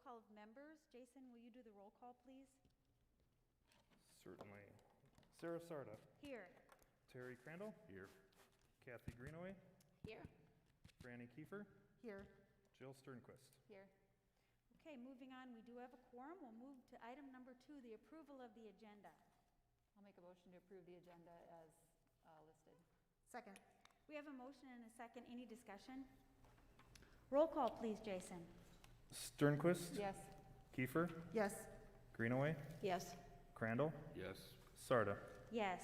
call of members. Jason, will you do the roll call, please? Certainly. Sarah Sarda. Here. Terry Crandall. Here. Kathy Greenaway. Here. Franny Kiefer. Here. Jill Sternquist. Here. Okay, moving on, we do have a quorum. We'll move to item number 2, the approval of the agenda. I'll make a motion to approve the agenda as listed. Second. We have a motion and a second. Any discussion? Roll call, please, Jason. Sternquist. Yes. Kiefer. Yes. Greenaway. Yes. Crandall. Yes. Sarda. Yes.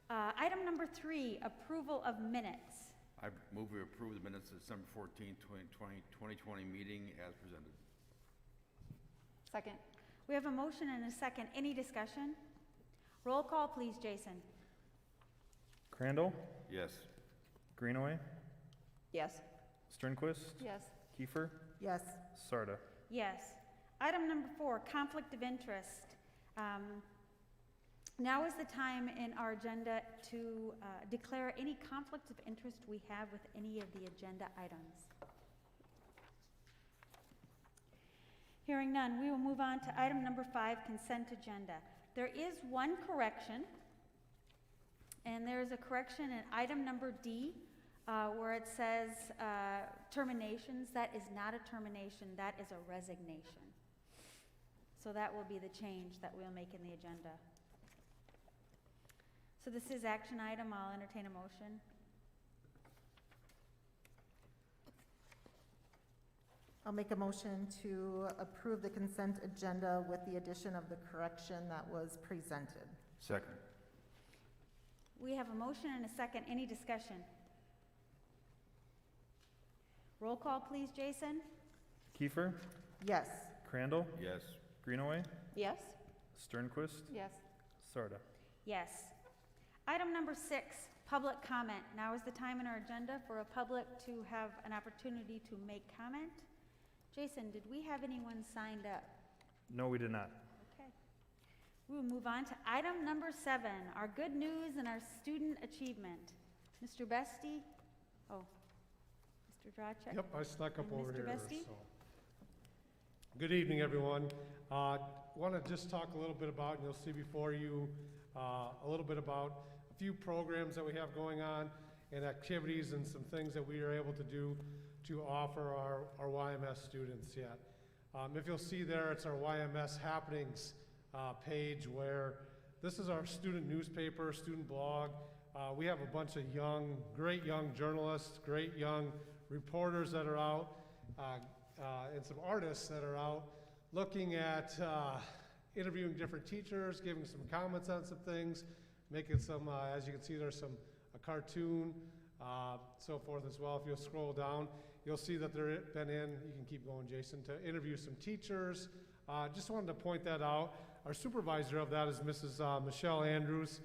Item number 3, approval of minutes. I move we approve the minutes of December 14, 2020 meeting as presented. Second. We have a motion and a second. Any discussion? Roll call, please, Jason. Crandall. Yes. Greenaway. Yes. Sternquist. Yes. Kiefer. Yes. Sarda. Yes. Item number 4, conflict of interest. Now is the time in our agenda to declare any conflicts of interest we have with any of the agenda items. Hearing none, we will move on to item number 5, consent agenda. There is one correction, and there is a correction in item number D, where it says terminations. That is not a termination, that is a resignation. So that will be the change that we'll make in the agenda. So this is action item. I'll entertain a motion. I'll make a motion to approve the consent agenda with the addition of the correction that was presented. Second. We have a motion and a second. Any discussion? Roll call, please, Jason. Kiefer. Yes. Crandall. Yes. Greenaway. Yes. Sternquist. Yes. Sarda. Yes. Item number 6, public comment. Now is the time in our agenda for a public to have an opportunity to make comment. Jason, did we have anyone signed up? No, we did not. Okay. We will move on to item number 7, our good news and our student achievement. Mr. Bestie? Oh, Mr. Drawcheck? Yep, I snuck up And over Mr. here. Bestie? So. Good evening, everyone. Want to just talk a little bit about, and you'll see before you, a little bit about a few programs that we have going on and activities and some things that we are able to do to offer our YMS students yet. If you'll see there, it's our YMS happenings page where this is our student newspaper, student blog. We have a bunch of great young journalists, great young reporters that are out, and some artists that are out looking at interviewing different teachers, giving some comments on some things, making some, as you can see, there's a cartoon, so forth as well. If you'll scroll down, you'll see that they've been in, you can keep going, Jason, to interview some teachers. Just wanted to point that out. Our supervisor of that is Mrs. Michelle Andrews,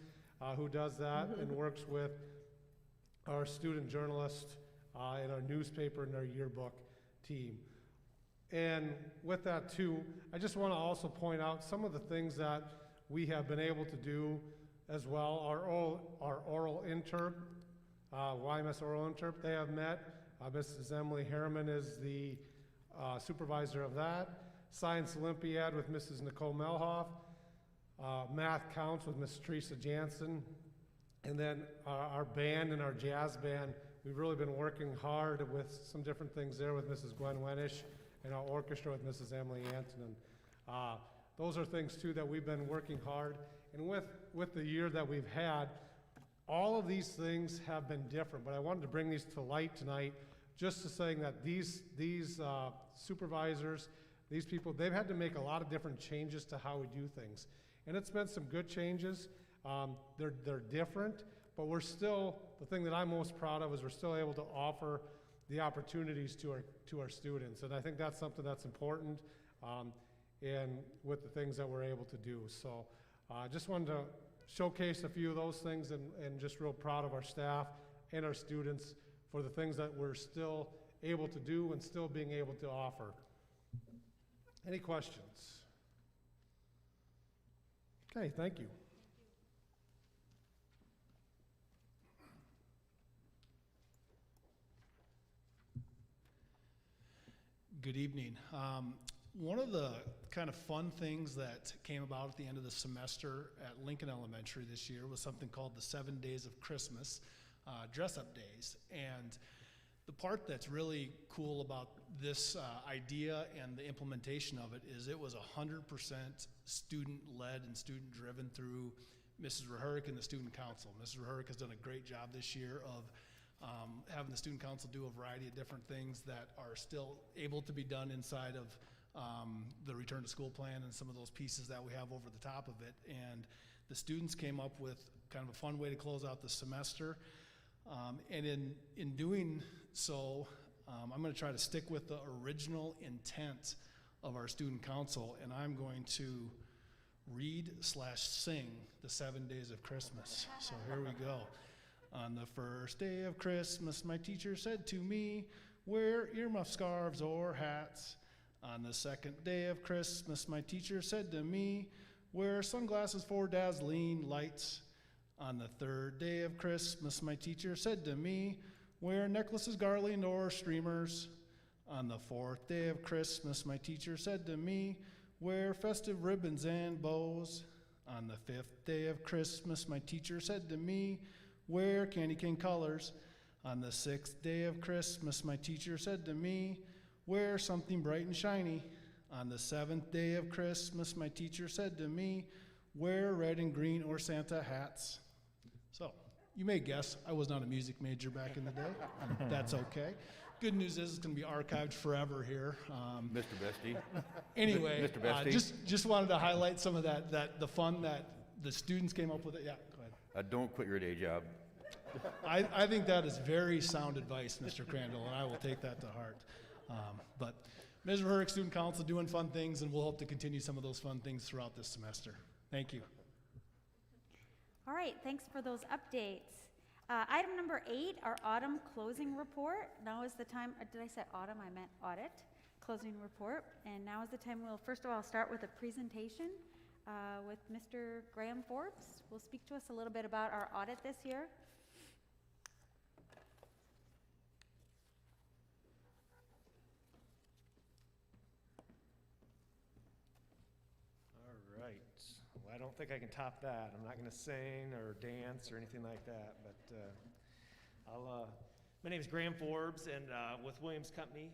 who does that and works with our student journalist in our newspaper and our yearbook team. And with that too, I just want to also point out some of the things that we have been able to do as well. Our oral interp, YMS oral interp, they have met. Mrs. Emily Harriman is the supervisor of that. Science Olympiad with Mrs. Nicole Melhoff. Math Counts with Miss Teresa Jansen. And then our band and our jazz band, we've really been working hard with some different things there with Mrs. Gwen Wenish, and our orchestra with Mrs. Emily Antonin. Those are things too that we've been working hard. And with the year that we've had, all of these things have been different, but I wanted to bring these to light tonight just to saying that these supervisors, these people, they've had to make a lot of different changes to how we do things. And it's been some good changes. They're different, but we're still, the thing that I'm most proud of is we're still able to offer the opportunities to our students. And I think that's something that's important and with the things that we're able to do. So I just wanted to showcase a few of those things and just real proud of our staff and our students for the things that we're still able to do and still being able to offer. Any questions? Okay, thank you. Good evening. One of the kind of fun things that came about at the end of the semester at Lincoln Elementary this year was something called the 7 Days of Christmas dress-up days. And the part that's really cool about this idea and the implementation of it is it was 100% student-led and student-driven through Mrs. Rahurick and the Student Council. Mrs. Rahurick has done a great job this year of having the Student Council do a variety of different things that are still able to be done inside of the return to school plan and some of those pieces that we have over the top of it. And the students came up with kind of a fun way to close out the semester. And in doing so, I'm going to try to stick with the original intent of our Student Council, and I'm going to read/sing the 7 Days of Christmas. So here we go. On the first day of Christmas, my teacher said to me, wear earmuff scarves or hats. On the second day of Christmas, my teacher said to me, wear sunglasses for dazzling lights. On the third day of Christmas, my teacher said to me, wear necklaces, garland, or streamers. On the fourth day of Christmas, my teacher said to me, wear festive ribbons and bows. On the fifth day of Christmas, my teacher said to me, wear candy cane colors. On the sixth day of Christmas, my teacher said to me, wear something bright and shiny. On the seventh day of Christmas, my teacher said to me, wear red and green or Santa hats. So, you may guess I was not a music major back in the day. That's okay. Good news is it's going to be archived forever here. Mr. Bestie. Anyway, Mr. Bestie. just wanted to highlight some of the fun that the students came up with. Yeah, go ahead. Don't quit your day job. I think that is very sound advice, Mr. Crandall, and I will take that to heart. But Ms. Rahurick, Student Council doing fun things, and we'll hope to continue some of those fun things throughout this semester. Thank you. All right, thanks for those updates. Item number 8, our autumn closing report. Now is the time, did I say autumn? I meant audit, closing report. And now is the time we'll first of all start with a presentation with Mr. Graham Forbes. Will speak to us a little bit about our audit this year. All right. Well, I don't think I can top that. I'm not going to sing or dance or anything like that, but my name is Graham Forbes, and with Williams Company,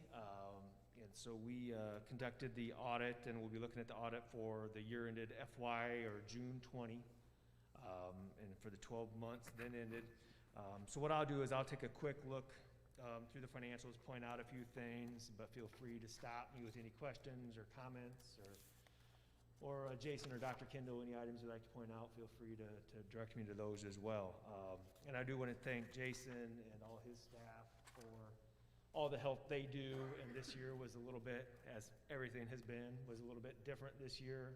and so we conducted the audit, and we'll be looking at the audit for the year ended FY or June 20, and for the 12 months then ended. So what I'll do is I'll take a quick look through the financials, point out a few things, but feel free to stop me with any questions or comments, or Jason or Dr. Kendall, any items you'd like to point out, feel free to direct me to those as well. And I do want to thank Jason and all his staff for all the help they do. And this year was a little bit, as everything has been, was a little bit different this year.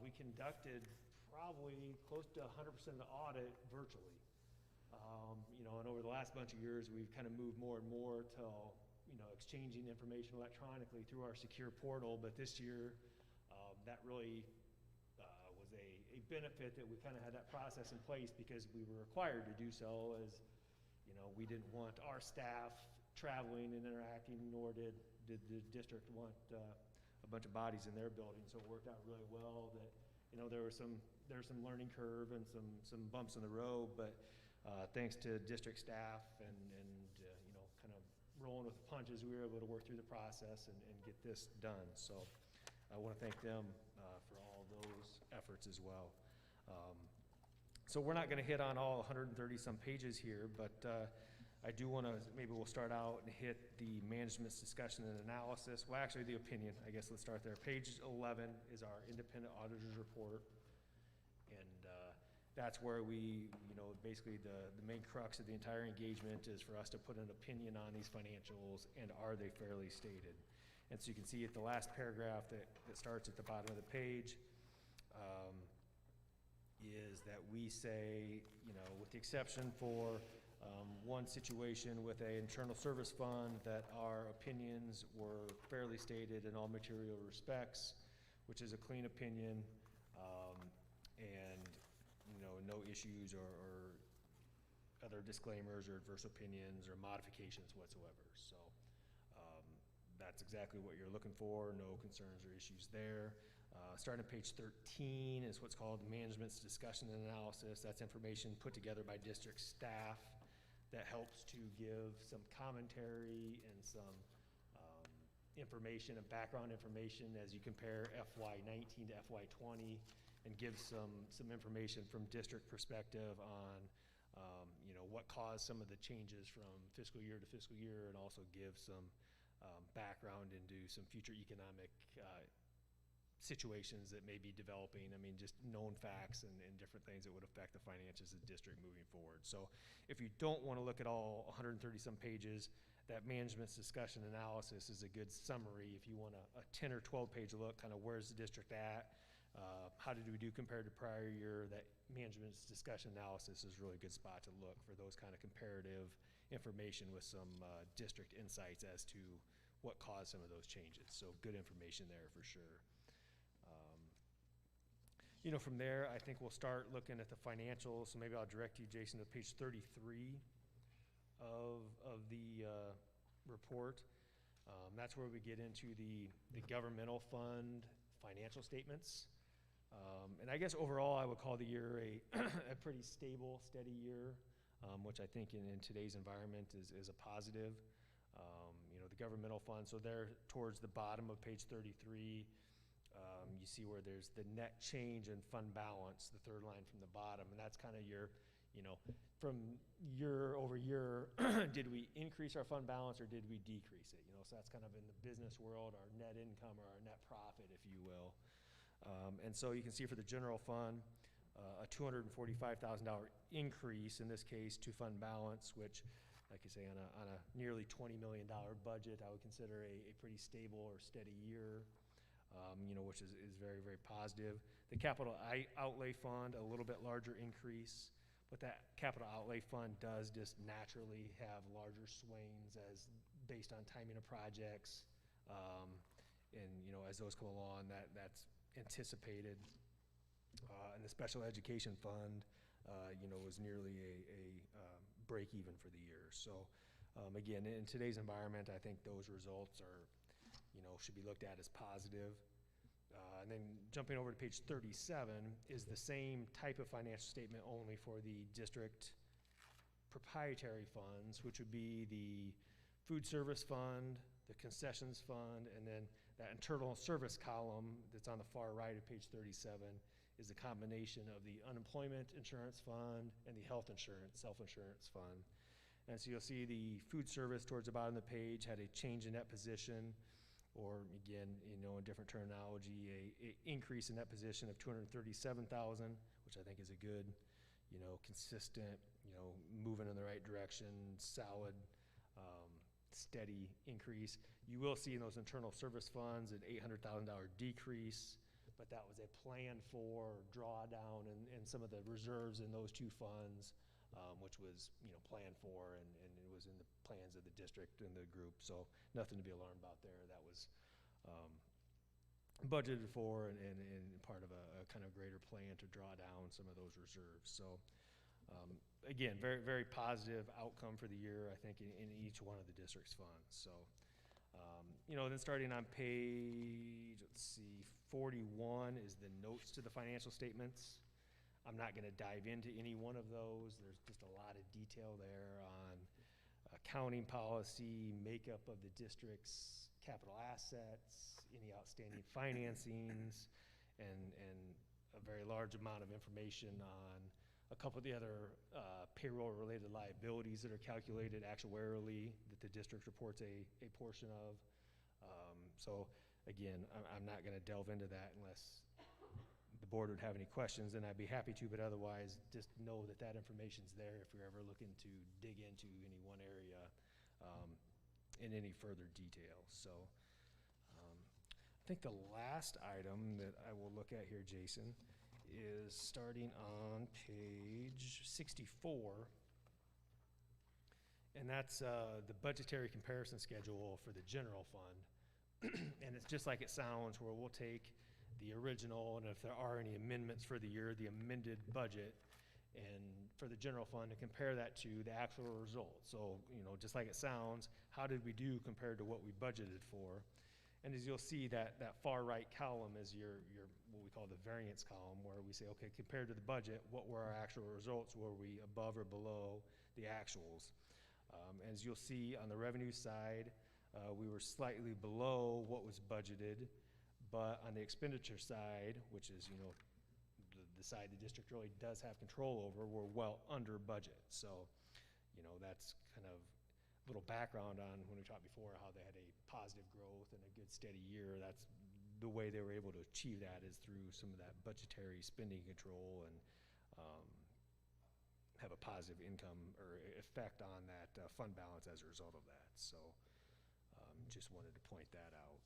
We conducted probably close to 100% of the audit virtually. And over the last bunch of years, we've kind of moved more and more to, exchanging information electronically through our secure portal. But this year, that really was a benefit that we kind of had that process in place because we were required to do so, as we didn't want our staff traveling and interacting, nor did the district want a bunch of bodies in their building. So it worked out really well. That there was some learning curve and some bumps in the road, but thanks to district staff and kind of rolling with the punches, we were able to work through the process and get this done. So I want to thank them for all those efforts as well. So we're not going to hit on all 130 some pages here, but I do want to, maybe we'll start out and hit the management's discussion and analysis. Well, actually the opinion, I guess let's start there. Page 11 is our independent auditor's report. And that's where we, basically the main crux of the entire engagement is for us to put an opinion on these financials and are they fairly stated. And so you can see at the last paragraph that starts at the bottom of the page is that we say, with the exception for one situation with an internal service fund, that our opinions were fairly stated in all material respects, which is a clean opinion, and no issues or other disclaimers or adverse opinions or modifications whatsoever. So that's exactly what you're looking for, no concerns or issues there. Starting at page 13 is what's called management's discussion and analysis. That's information put together by district staff that helps to give some commentary and some information and background information as you compare FY19 to FY20, and give some information from district perspective on what caused some of the changes from fiscal year to fiscal year, and also give some background into some future economic situations that may be developing. I mean, just known facts and different things that would affect the finances of the district moving forward. So if you don't want to look at all 130 some pages, that management's discussion analysis is a good summary. If you want a 10 or 12 page look, kind of where's the district at, how did we do compared to prior year, that management's discussion analysis is really a good spot to look for those kind of comparative information with some district insights as to what caused some of those changes. So good information there for sure. From there, I think we'll start looking at the financials. So maybe I'll direct you, Jason, to page 33 of the report. That's where we get into the governmental fund financial statements. And I guess overall, I would call the year a pretty stable, steady year, which I think in today's environment is a positive. The governmental fund, so there towards the bottom of page 33, you see where there's the net change in fund balance, the third line from the bottom, and that's kind of your, from year over year, did we increase our fund balance or did we decrease it? So that's kind of in the business world, our net income or our net profit, if you will. And so you can see for the general fund, a $245,000 increase, in this case, to fund balance, which, like you say, on a nearly $20 million budget, I would consider a pretty stable or steady year. Which is very, very positive. The capital outlay fund, a little bit larger increase, but that capital outlay fund does just naturally have larger swings as based on timing of projects. And as those come along, that's anticipated. And the special education fund, was nearly a break even for the year. So again, in today's environment, I think those results are, should be looked at as positive. And then jumping over to page 37 is the same type of financial statement, only for the district proprietary funds, which would be the food service fund, the concessions fund, and then that internal service column that's on the far right of page 37 is the combination of the unemployment insurance fund and the health insurance, self-insurance fund. And so you'll see the food service towards the bottom of the page had a change in net position, or again, in different terminology, a increase in that position of $237,000, which I think is a good, consistent, moving in the right direction, solid, steady increase. You will see in those internal service funds an $800,000 decrease, but that was a plan for drawdown and some of the reserves in those two funds, which was, planned for, and it was in the plans of the district and the group. So nothing to be alarmed about there. That was budgeted for and part of a kind of greater plan to draw down some of those reserves. So again, very, very positive outcome for the year, I think, in each one of the district's funds. So, then starting on page, 41 is the notes to the financial statements. I'm not going to dive into any one of those. There's just a lot of detail there on accounting policy, makeup of the district's capital assets, any outstanding financings, and a very large amount of information on a couple of the other payroll-related liabilities that are calculated actuarially that the district reports a portion of. So again, I'm not going to delve into that unless the board would have any questions, and I'd be happy to, but otherwise just know that information's there if you're ever looking to dig into any one area in any further detail. So I think the last item that I will look at here, Jason, is starting on page 64, and that's the budgetary comparison schedule for the general fund. And it's just like it sounds, where we'll take the original, and if there are any amendments for the year, the amended budget, and for the general fund, and compare that to the actual results. So, just like it sounds, how did we do compared to what we budgeted for? And as you'll see, that far right column is your what we call the variance column, where we say, okay, compared to the budget, what were our actual results? Were we above or below the actuals? As you'll see on the revenue side, we were slightly below what was budgeted, but on the expenditure side, which is, the side the district really does have control over, we're well under budget. So, that's kind of a little background on when we talked before how they had a positive growth and a good steady year. That's the way they were able to achieve that, is through some of that budgetary spending control and have a positive income or effect on that fund balance as a result of that. So just wanted to point that out.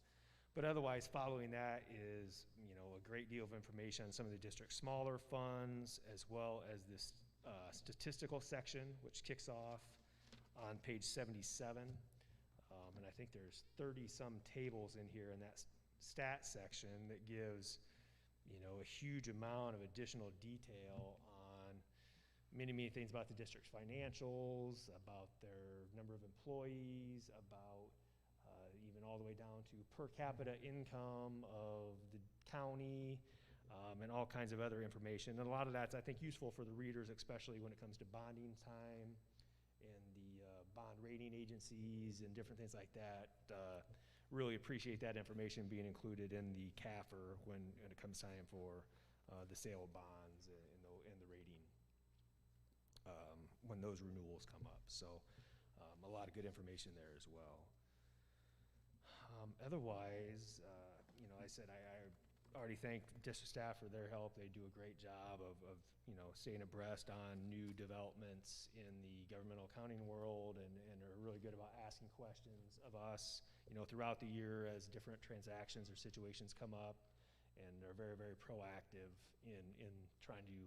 But otherwise, following that is, a great deal of information on some of the district's smaller funds, as well as this statistical section, which kicks off on page 77. And I think there's 30-some tables in here in that stat section that gives, a huge amount of additional detail on many, many things about the district's financials, about their number of employees, about even all the way down to per capita income of the county, and all kinds of other information. And a lot of that's, I think, useful for the readers, especially when it comes to bonding time and the bond rating agencies and different things like that. Really appreciate that information being included in the CAFR when it comes time for the sale of bonds and the rating when those renewals come up. So a lot of good information there as well. Otherwise, I said I already thanked district staff for their help. They do a great job of staying abreast on new developments in the governmental accounting world, and are really good about asking questions of us, throughout the year as different transactions or situations come up, and they're very, very proactive in trying to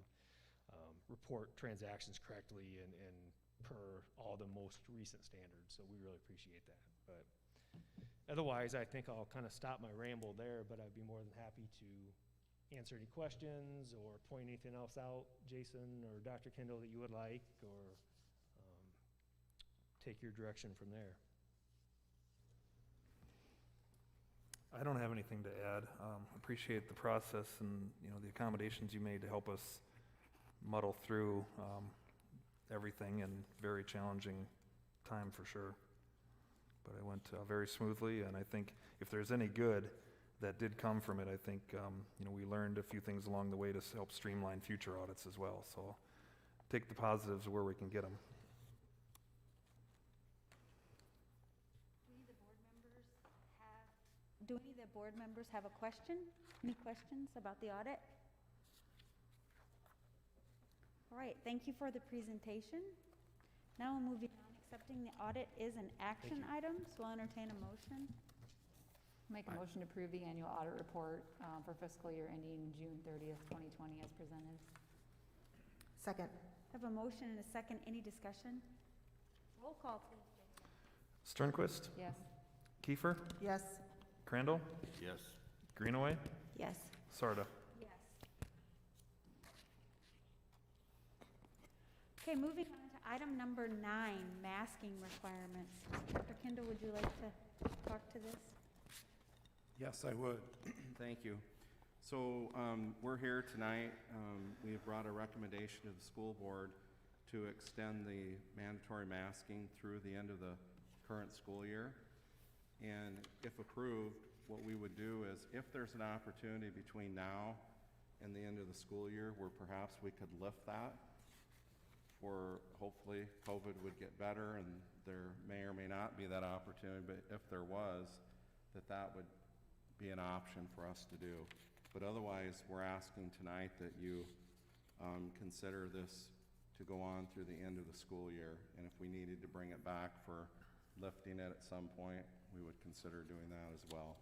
report transactions correctly and per all the most recent standards. So we really appreciate that. But otherwise, I think I'll kind of stop my ramble there, but I'd be more than happy to answer any questions or point anything else out, Jason or Dr. Kendall, that you would like, or take your direction from there. I don't have anything to add. Appreciate the process and, the accommodations you made to help us muddle through everything in very challenging time for sure. But it went very smoothly, and I think if there's any good that did come from it, I think we learned a few things along the way to help streamline future audits as well. So take the positives where we can get them. Do any of the board members have a question? Any questions about the audit? All right, thank you for the presentation. Now we're moving on. Accepting the audit is an action item, so I'll entertain a motion. Make a motion to approve the annual audit report for fiscal year ending June 30th, 2020 as presented. Second. I have a motion and a second. Any discussion? Roll call, please. Sternquist, Yes. Kiefer, Yes. Crandall, Yes. Greenaway, Yes. Sarda. Yes. Okay, moving on to item number 9, masking requirements. Dr. Kendall, would you like to talk to this? Yes, I would. Thank you. So we're here tonight. We have brought a recommendation to the school board to extend the mandatory masking through the end of the current school year. And if approved, what we would do is, if there's an opportunity between now and the end of the school year where perhaps we could lift that, or hopefully COVID would get better and there may or may not be that opportunity, but if there was, that would be an option for us to do. But otherwise, we're asking tonight that you consider this to go on through the end of the school year. And if we needed to bring it back for lifting it at some point, we would consider doing that as well.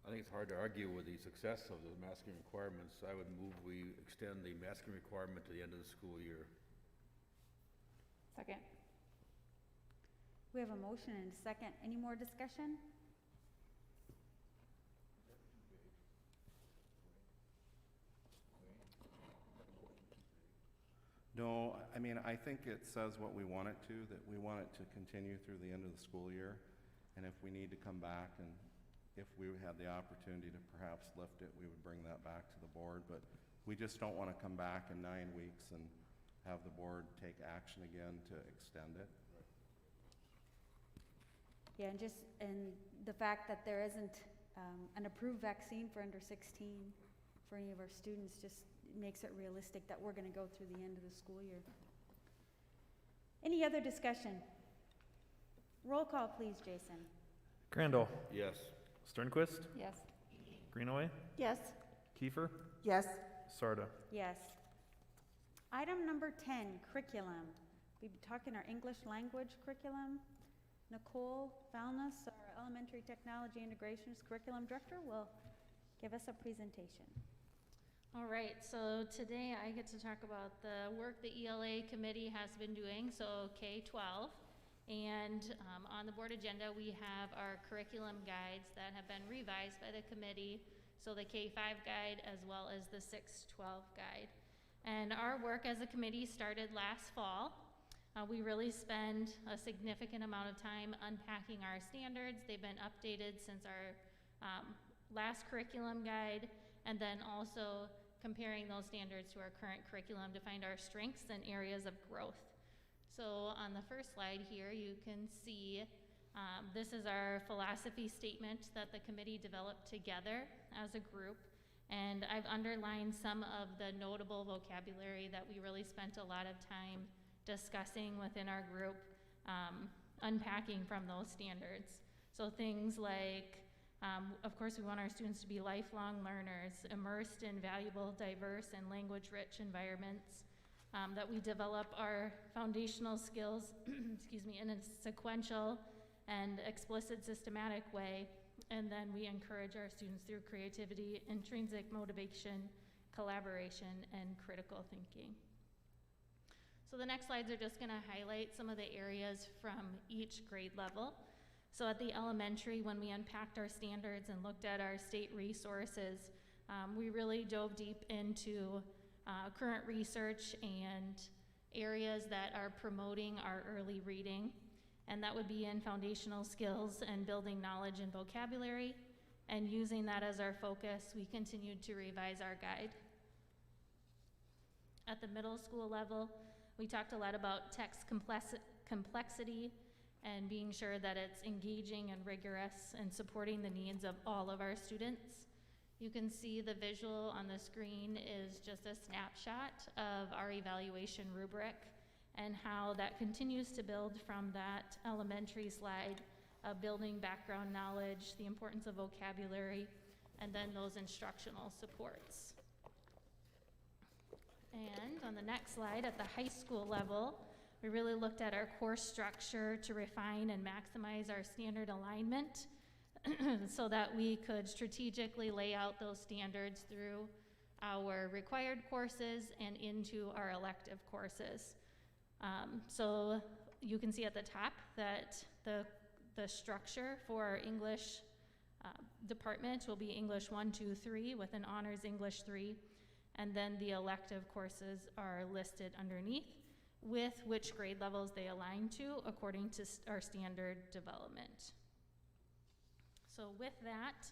I think it's hard to argue with the success of the masking requirements. I would move we extend the masking requirement to the end of the school year. Second. We have a motion and a second. Any more discussion? I mean, I think it says what we want it to, that we want it to continue through the end of the school year. And if we need to come back and if we had the opportunity to perhaps lift it, we would bring that back to the board. But we just don't want to come back in 9 weeks and have the board take action again to extend it. Yeah, and the fact that there isn't an approved vaccine for under 16 for any of our students just makes it realistic that we're going to go through the end of the school year. Any other discussion? Roll call, please, Jason. Crandall, Yes. Sternquist, Yes. Greenaway, Yes. Kiefer, Yes. Sarda. Yes. Item number 10, curriculum. We've been talking our English language curriculum. Nicole Valnes, our elementary technology integrations curriculum director, will give us a presentation. All right, so today I get to talk about the work the ELA committee has been doing, so K-12. And on the board agenda, we have our curriculum guides that have been revised by the committee, so the K-5 guide as well as the 6-12 guide. And our work as a committee started last fall. We really spend a significant amount of time unpacking our standards. They've been updated since our last curriculum guide, and then also comparing those standards to our current curriculum to find our strengths and areas of growth. So on the first slide here, you can see this is our philosophy statement that the committee developed together as a group. And I've underlined some of the notable vocabulary that we really spent a lot of time discussing within our group, unpacking from those standards. So things like, of course, we want our students to be lifelong learners, immersed in valuable, diverse, and language-rich environments, that we develop our foundational skills excuse me, in a sequential and explicit systematic way, and then we encourage our students through creativity, intrinsic motivation, collaboration, and critical thinking. So the next slides are just going to highlight some of the areas from each grade level. So at the elementary, when we unpacked our standards and looked at our state resources, we really dove deep into current research and areas that are promoting our early reading, and that would be in foundational skills and building knowledge and vocabulary. And using that as our focus, we continued to revise our guide. At the middle school level, we talked a lot about text complexity and being sure that it's engaging and rigorous and supporting the needs of all of our students. You can see the visual on the screen is just a snapshot of our evaluation rubric and how that continues to build from that elementary slide of building background knowledge, the importance of vocabulary, and then those instructional supports. And on the next slide, at the high school level, we really looked at our course structure to refine and maximize our standard alignment so that we could strategically lay out those standards through our required courses and into our elective courses. So you can see at the top that the structure for our English department will be English 1, 2, 3 with an honors English 3, and then the elective courses are listed underneath with which grade levels they align to according to our standard development. So with that,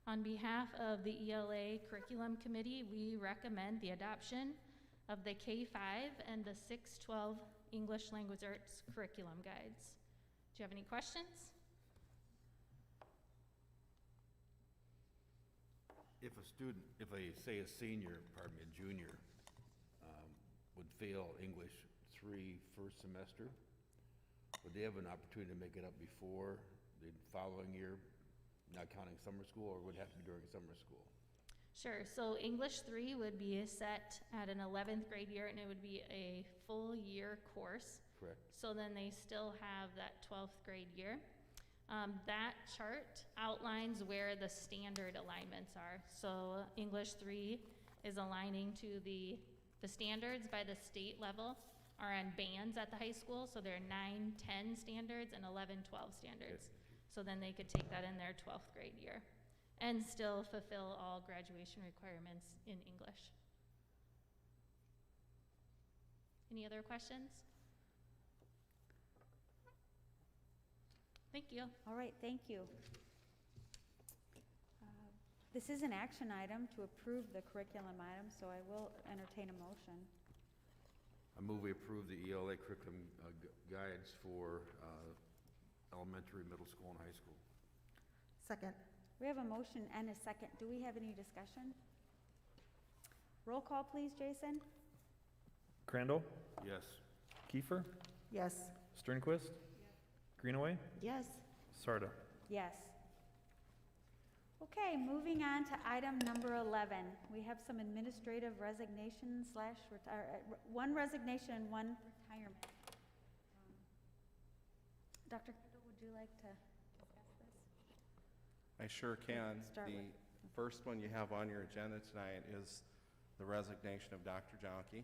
on behalf of the ELA Curriculum Committee, we recommend the adoption of the K-5 and the 6-12 English Language Arts curriculum guides. Do you have any questions? If a student, say a senior, a junior, would fail English 3 first semester, would they have an opportunity to make it up before the following year, not counting summer school, or would it have to be during summer school? Sure, so English 3 would be set at an 11th grade year, and it would be a full year course. Correct. So then they still have that 12th grade year. That chart outlines where the standard alignments are. So English 3 is aligning to the standards by the state level are on bands at the high school. So there are 9, 10 standards and 11, 12 standards. Okay. So then they could take that in their 12th grade year and still fulfill all graduation requirements in English. Any other questions? Thank you. All right, thank you. This is an action item to approve the curriculum item, so I will entertain a motion. I move we approve the ELA curriculum guides for elementary, middle school, and high school. Second. We have a motion and a second. Do we have any discussion? Roll call, please, Jason. Crandall, Yes. Kiefer, Yes. Sternquist, Greenaway, Yes. Sarda. Yes. Okay, moving on to item number 11. We have some administrative resignations slash one resignation and one retirement. Dr. Kendall, would you like to discuss this? I sure can. Start The with- first one you have on your agenda tonight is the resignation of Dr. Jonke.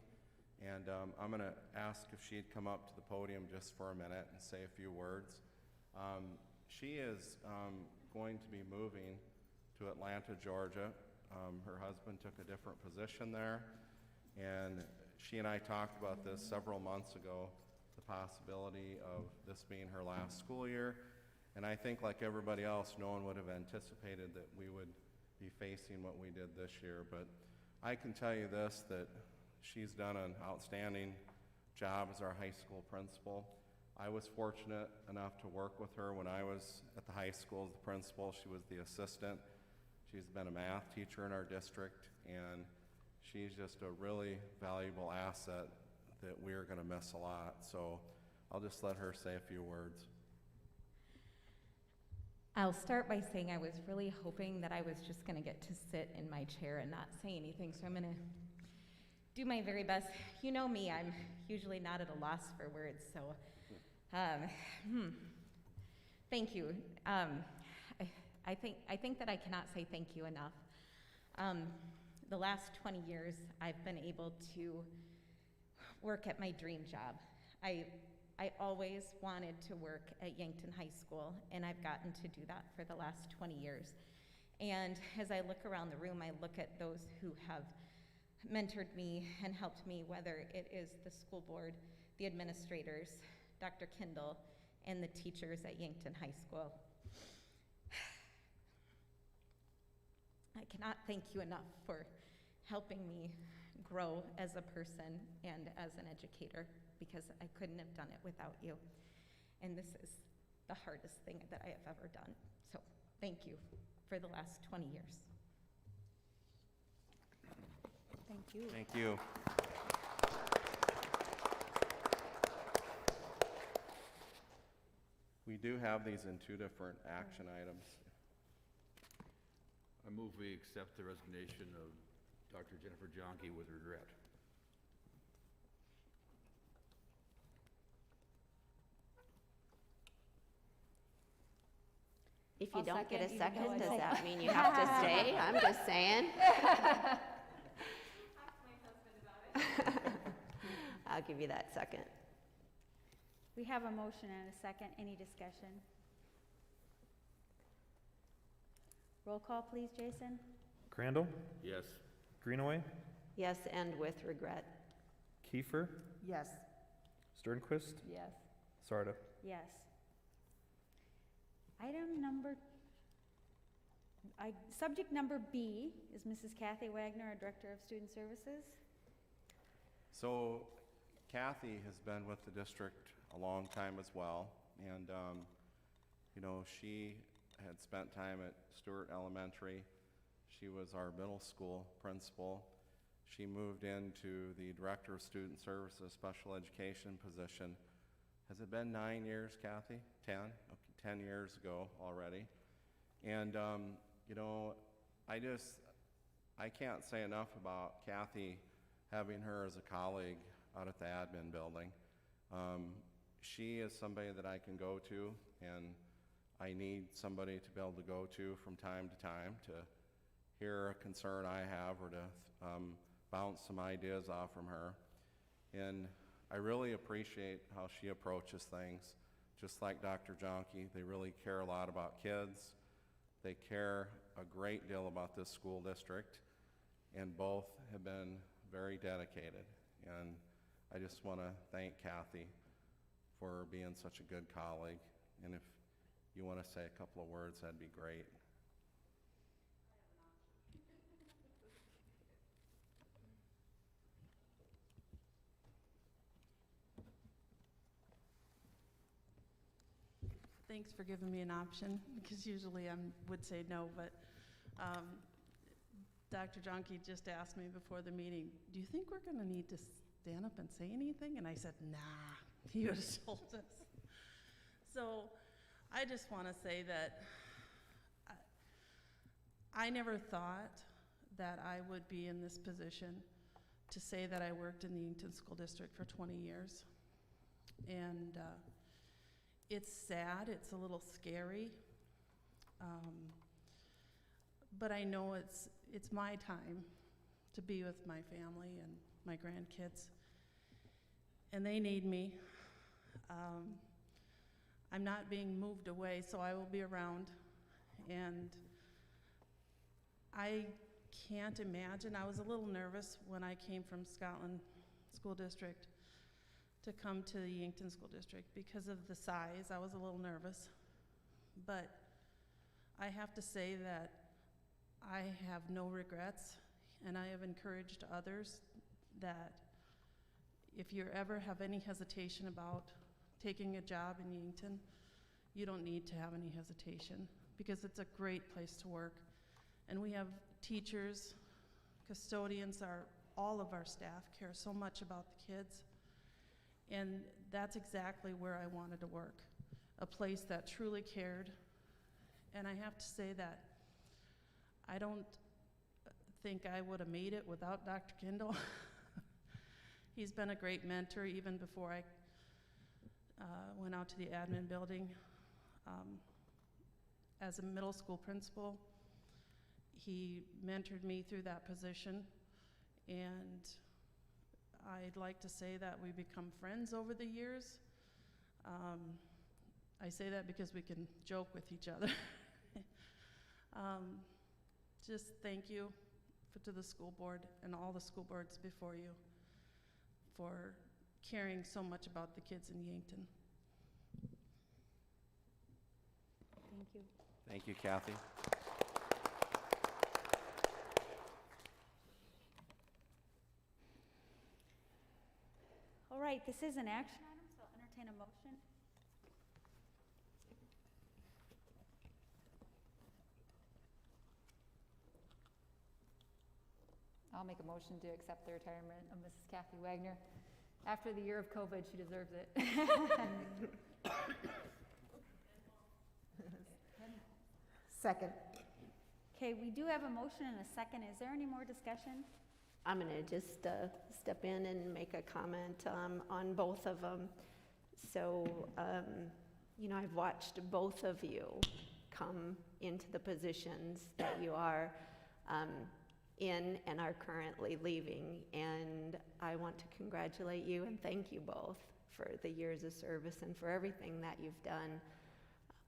And I'm going to ask if she'd come up to the podium just for a minute and say a few words. She is going to be moving to Atlanta, Georgia. Her husband took a different position there, and she and I talked about this several months ago, the possibility of this being her last school year. And I think, like everybody else, no one would have anticipated that we would be facing what we did this year. But I can tell you this, that she's done an outstanding job as our high school principal. I was fortunate enough to work with her when I was at the high school as the principal. She was the assistant. She's been a math teacher in our district, and she's just a really valuable asset that we're going to miss a lot. So I'll just let her say a few words. I'll start by saying I was really hoping that I was just going to get to sit in my chair and not say anything, so I'm going to do my very best. You know me, I'm usually not at a loss for words, so thank you. I think that I cannot say thank you enough. The last 20 years, I've been able to work at my dream job. I always wanted to work at Yankton High School, and I've gotten to do that for the last 20 years. And as I look around the room, I look at those who have mentored me and helped me, whether it is the school board, the administrators, Dr. Kendall, and the teachers at Yankton High School. I cannot thank you enough for helping me grow as a person and as an educator, because I couldn't have done it without you. And this is the hardest thing that I have ever done. So thank you for the last 20 years. Thank you. Thank you. We do have these in two different action items. I move we accept the resignation of Dr. Jennifer Jonke with regret. If you I'll don't get a second, even though second, I does say- that mean you have to stay? I'm just saying. I'll give you that second. We have a motion and a second. Any discussion? Roll call, please, Jason. Crandall, Yes. Greenaway, Yes, and with regret. Kiefer, Yes. Sternquist, Yes. Sarda. Yes. Item number, subject number B is Mrs. Kathy Wagner, our Director of Student Services. So Kathy has been with the district a long time as well, and you know, she had spent time at Stewart Elementary. She was our middle school principal. She moved into the Director of Student Services Special Education position. Has it been 9 years, Kathy? 10? Okay, 10 years ago already. And you know, I can't say enough about Kathy, having her as a colleague out at the admin building. She is somebody that I can go to, and I need somebody to be able to go to from time to time to hear a concern I have, or to bounce some ideas off from her. And I really appreciate how she approaches things. Just like Dr. Jonke, they really care a lot about kids. They care a great deal about this school district, and both have been very dedicated. And I just want to thank Kathy for being such a good colleague. And if you want to say a couple of words, that'd be great. Thanks for giving me an option, because usually I would say no, but Dr. Jonke just asked me before the meeting, do you think we're going to need to stand up and say anything? And I said, nah, he would have told us. So I just want to say that I never thought that I would be in this position to say that I worked in the Yankton School District for 20 years. And it's sad, it's a little scary, but I know it's my time to be with my family and my grandkids, and they need me. I'm not being moved away, so I will be around, and I can't imagine. I was a little nervous when I came from Scotland School District to come to the Yankton School District because of the size. I was a little nervous, but I have to say that I have no regrets, and I have encouraged others that if you ever have any hesitation about taking a job in Yankton, you don't need to have any hesitation, because it's a great place to work. And we have teachers, custodians, all of our staff care so much about the kids. And that's exactly where I wanted to work, a place that truly cared. And I have to say that I don't think I would have made it without Dr. Kindle. He's been a great mentor even before I went out to the admin building. As a middle school principal, he mentored me through that position, and I'd like to say that we become friends over the years. I say that because we can joke with each other. Just thank you to the school board and all the school boards before you for caring so much about the kids in Yankton. Thank you. Thank you, Kathy. All right, this is an action item, so I'll entertain a motion. I'll make a motion to accept the retirement of Mrs. Kathy Wagner. After the year of COVID, she deserves it. Second. Okay, we do have a motion and a second. Is there any more discussion? I'm going to just step in and make a comment on both of them. So, you know, I've watched both of you come into the positions that you are in and are currently leaving. And I want to congratulate you and thank you both for the years of service and for everything that you've done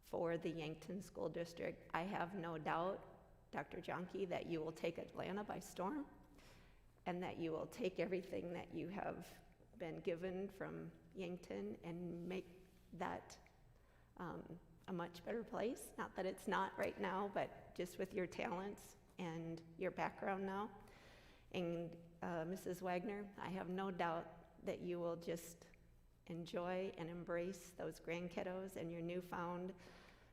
for the Yankton School District. I have no doubt, Dr. Jonke, that you will take Atlanta by storm, and that you will take everything that you have been given from Yankton and make that a much better place. Not that it's not right now, but just with your talents and your background now. And Mrs. Wagner, I have no doubt that you will just enjoy and embrace those grandkiddos and your newfound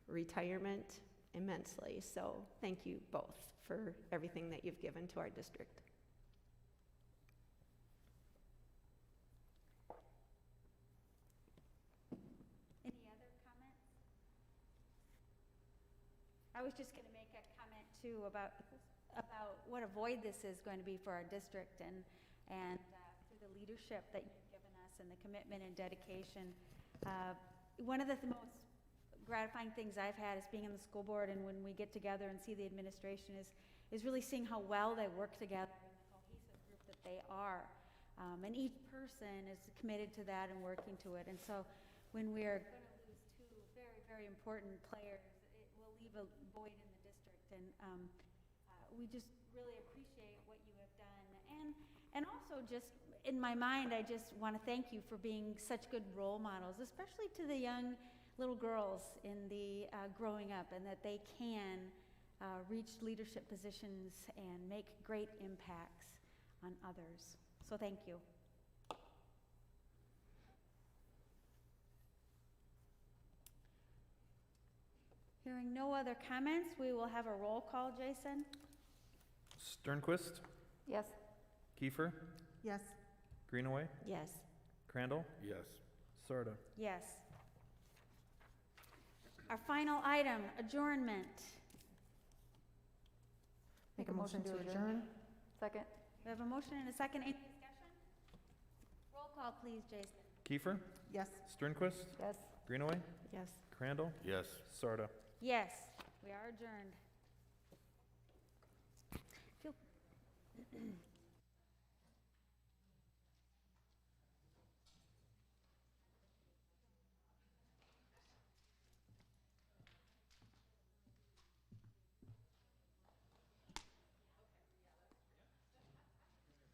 retirement immensely. So thank you both for everything that you've given to our district. Any other comments? I was just going to make a comment too about what a void this is going to be for our district, and through the leadership that you've given us and the commitment and dedication. One of the most gratifying things I've had is being on the school board, and when we get together and see the administration, is really seeing how well they work together and the cohesive group that they are. And each person is committed to that and working to it. And so when we're going to lose two very, very important players, it will leave a void in the district. And we just really appreciate what you have done. And also just in my mind, I just want to thank you for being such good role models, especially to the young little girls in the growing up, and that they can reach leadership positions and make great impacts on others. So thank you. Hearing no other comments, we will have a roll call, Jason. Sternquist, Yes. Kiefer, Yes. Greenaway, Yes. Crandall, Yes. Sarda. Yes. Our final item, adjournment. Make a motion to adjourn? Second. We have a motion and a second. Any discussion? Roll call, please, Jason. Kiefer, Yes. Sternquist, Yes. Greenaway, Yes. Crandall, Yes. Sarda. Yes, we are adjourned. Feel-